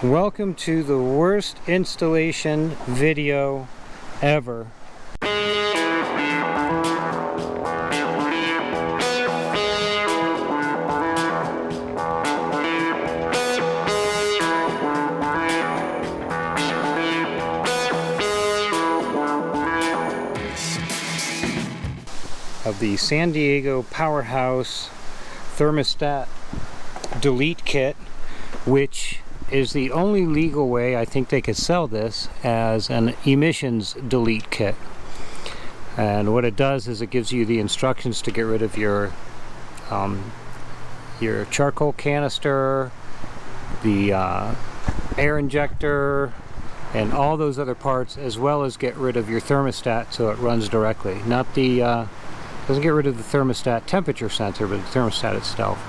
Welcome to the worst installation video ever. Of the San Diego Powerhouse Thermostat delete kit, which is the only legal way I think they could sell this as an emissions delete kit. And what it does is it gives you the instructions to get rid of your charcoal canister, the air injector, and all those other parts, as well as get rid of your thermostat so it runs directly. Not the doesn't get rid of the thermostat temperature sensor, but the thermostat itself.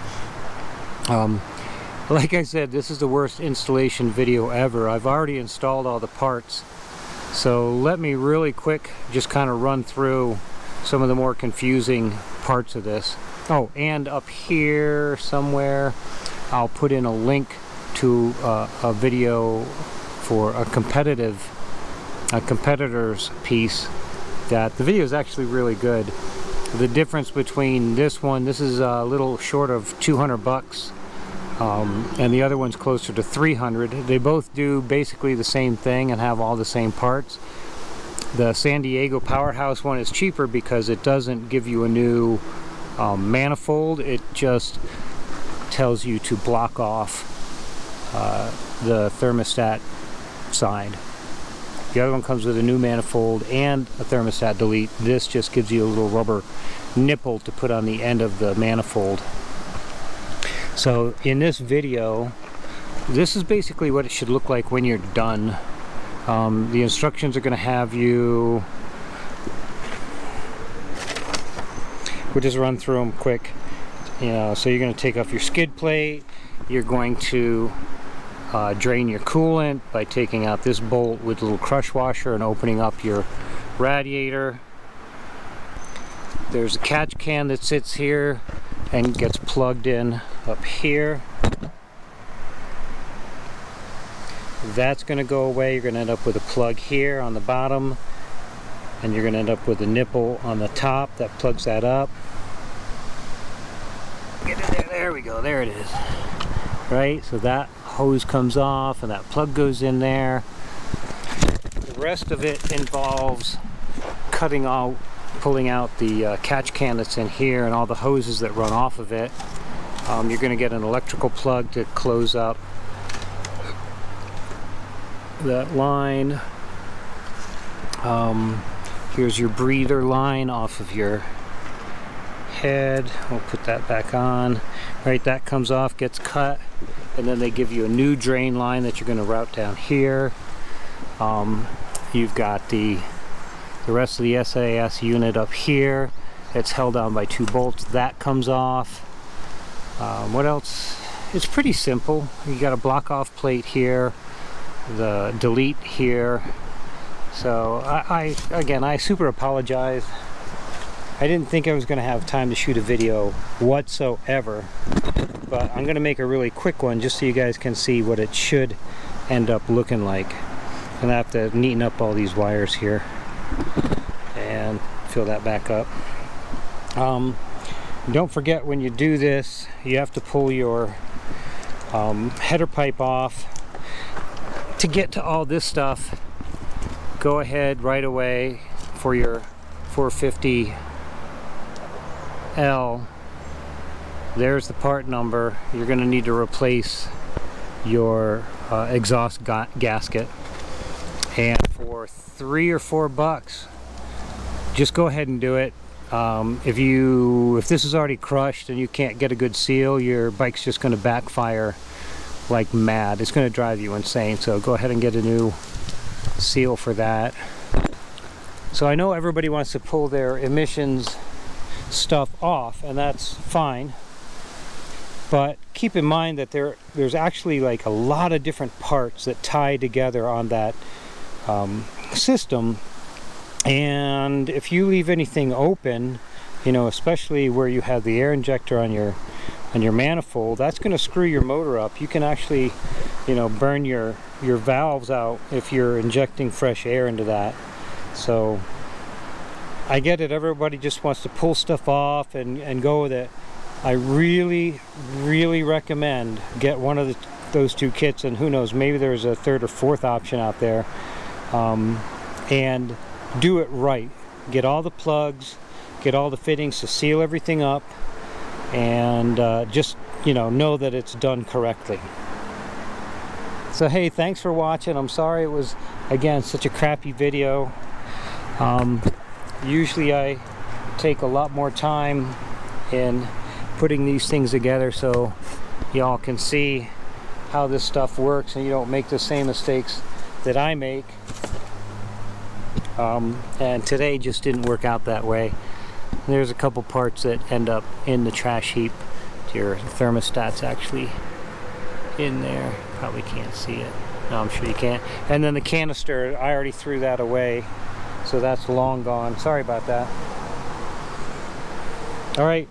Like I said, this is the worst installation video ever. I've already installed all the parts, so let me really quick just kind of run through some of the more confusing parts of this. Oh, and up here somewhere I'll put in a link to a video for a competitor's piece. That the video is actually really good. The difference between this one, this is a little short of 200 bucks. And the other one's closer to 300. They both do basically the same thing and have all the same parts. The San Diego Powerhouse one is cheaper because it doesn't give you a new manifold. It just tells you to block off the thermostat side. The other one comes with a new manifold and a thermostat delete. This just gives you a little rubber nipple to put on the end of the manifold. So in this video, this is basically what it should look like when you're done. The instructions are going to have you, we'll just run through them quick. So you're going to take off your skid plate. You're going to drain your coolant by taking out this bolt with a little crush washer and opening up your radiator. There's a catch can that sits here and gets plugged in up here. That's going to go away. You're going to end up with a plug here on the bottom, and you're going to end up with a nipple on the top that plugs that up. Get it there. There we go. There it is. Right? So that hose comes off and that plug goes in there. The rest of it involves pulling out the catch can that's in here and all the hoses that run off of it. You're going to get an electrical plug to close up that line. Here's your breather line off of your head. We'll put that back on. Right, that comes off, gets cut, and then they give you a new drain line that you're going to route down here. You've got the rest of the SAS unit up here. It's held down by two bolts. That comes off. What else? It's pretty simple. You got a block off plate here, the delete here. So I super apologize. I didn't think I was going to have time to shoot a video whatsoever, but I'm going to make a really quick one just so you guys can see what it should end up looking like. I'm going to have to neaten up all these wires here and fill that back up. Don't forget, when you do this, you have to pull your header pipe off. To get to all this stuff, go ahead right away for your 450L. There's the part number. You're going to need to replace your exhaust gasket, and for $3 or $4, just go ahead and do it. If this is already crushed and you can't get a good seal, your bike's just going to backfire like mad. It's going to drive you insane. So go ahead and get a new seal for that. So I know everybody wants to pull their emissions stuff off, and that's fine, but keep in mind that there's actually like a lot of different parts that tie together on that system. And if you leave anything open, especially where you have the air injector on your on your manifold, that's going to screw your motor up. You can actually, you know, burn your valves out if you're injecting fresh air into that. So I get it, everybody just wants to pull stuff off and go with it. I really recommend get one of those two kits, and who knows, maybe there's a third or fourth option out there, and do it right. Get all the plugs, get all the fittings to seal everything up, and just, you know that it's done correctly. So hey, thanks for watching. I'm sorry it was, again, such a crappy video. Usually I take a lot more time in putting these things together so y'all can see how this stuff works and you don't make the same mistakes that I make. And today just didn't work out that way. There's a couple parts that end up in the trash heap. Your thermostat's actually in there. Probably can't see it. No, I'm sure you can't. And then the canister, I already threw that away, so that's long gone. Sorry about that. All right.